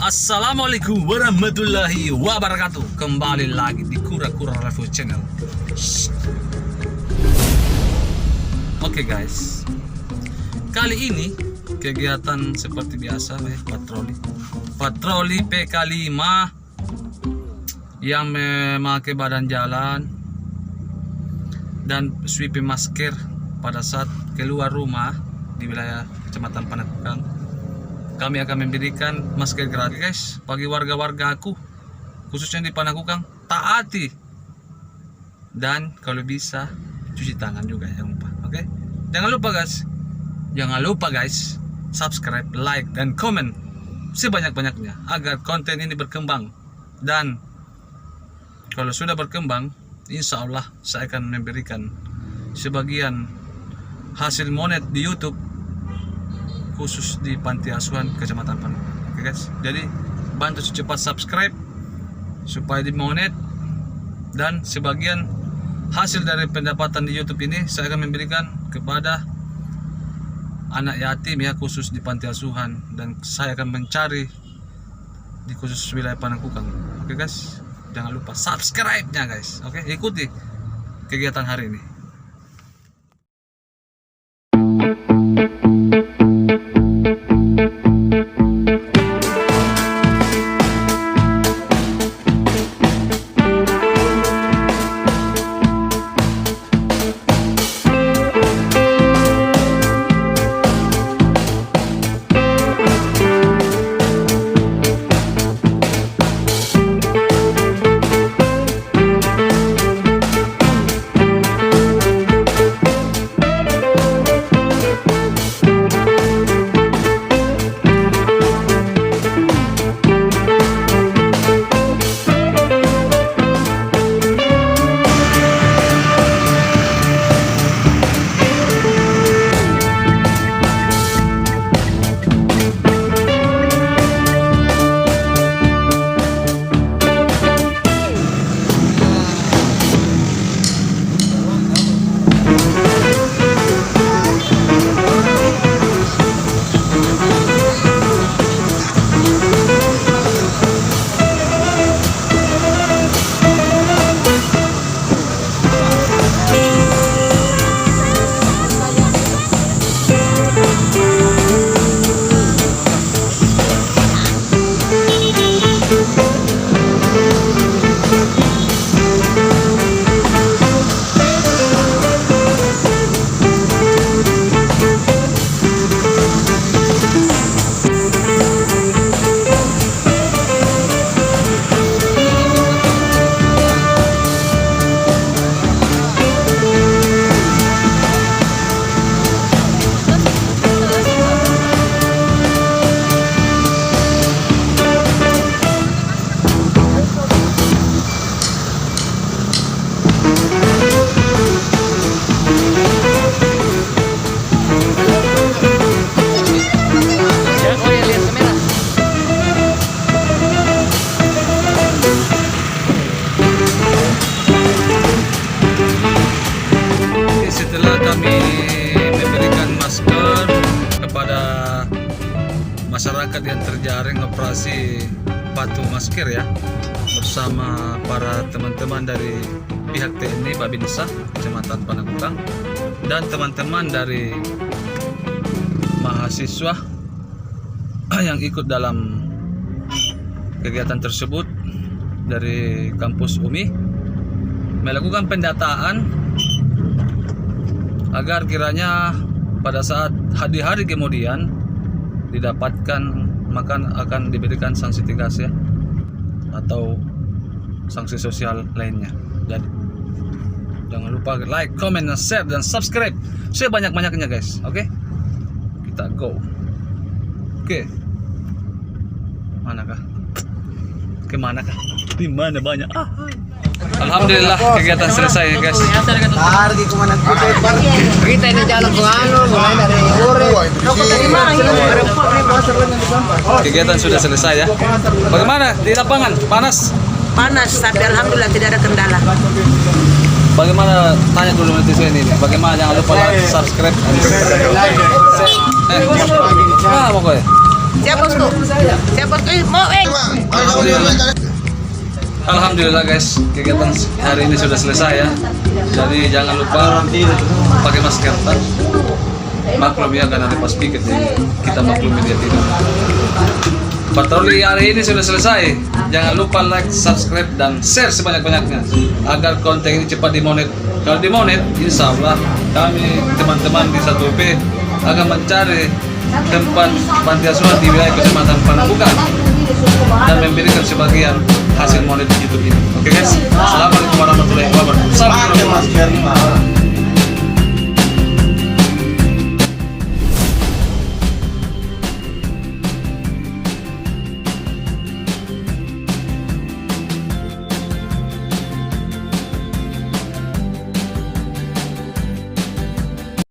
Assalamualaikum warahmatullahi wabarakatuh. Kembali lagi di Kura-Kura Review Channel. Oke guys, kali ini kegiatan seperti biasa, patroli PK5 yang memakai badan jalan dan sweeping masker pada saat keluar rumah di wilayah Kecamatan Panakukang. Kami akan memberikan masker gratis guys bagi warga-warga aku, khususnya di Panakukang. Taati dan kalau bisa cuci tangan juga, jangan lupa. Oke, jangan lupa guys, subscribe, like dan komen sebanyak-banyaknya agar konten ini berkembang. Dan kalau sudah berkembang, insya Allah saya akan memberikan sebagian hasil monet di YouTube khusus di panti asuhan Kecamatan Panakukang. Oke guys, jadi bantu secepat subscribe supaya dimonet, dan sebagian hasil dari pendapatan di YouTube ini saya akan memberikan kepada anak yatim ya, khusus di panti asuhan, dan saya akan mencari di khusus wilayah Panakukang. Oke guys, jangan lupa subscribe-nya guys. Oke, ikuti kegiatan hari ini. Setelah kami memberikan masker kepada masyarakat yang terjaring operasi patuh masker ya, bersama para teman-teman dari pihak TNI Babinsa Kecamatan Panakukang dan teman-teman dari mahasiswa yang ikut dalam kegiatan tersebut dari kampus UMI, melakukan pendataan agar kiranya pada saat hari-hari kemudian didapatkan maka akan diberikan sanksi tegas ya, atau sanksi sosial lainnya. Jadi jangan lupa like, comment, dan share dan subscribe sebanyak-banyaknya guys. Oke, kita go. Oke, manakah? Kemana kah? Di mana banyak? Alhamdulillah kegiatan selesai guys. Lagi kemana kita ini jalan ke anu, mulai dari Ure. Kegiatan sudah selesai ya. Bagaimana di lapangan? Panas? Panas, tapi alhamdulillah tidak ada kendala. Bagaimana tanya dulu netizen ini? Bagaimana jangan lupa like, subscribe, dan share. Nah, pokoknya. Siapa bosku? Siapa bosku? Mau Alhamdulillah guys, kegiatan hari ini sudah selesai ya. Jadi jangan lupa pakai masker. Maklum ya karena ada pas piket jadi kita maklumi dia tidak. Patroli hari ini sudah selesai. Jangan lupa like, subscribe, dan share sebanyak-banyaknya agar konten ini cepat dimonet. Kalau dimonet, insya Allah kami teman-teman di 1P akan mencari tempat panti asuhan di wilayah Kecamatan Panambukan dan memberikan sebagian hasil monet YouTube ini. Oke guys, assalamualaikum warahmatullahi wabarakatuh. Salam.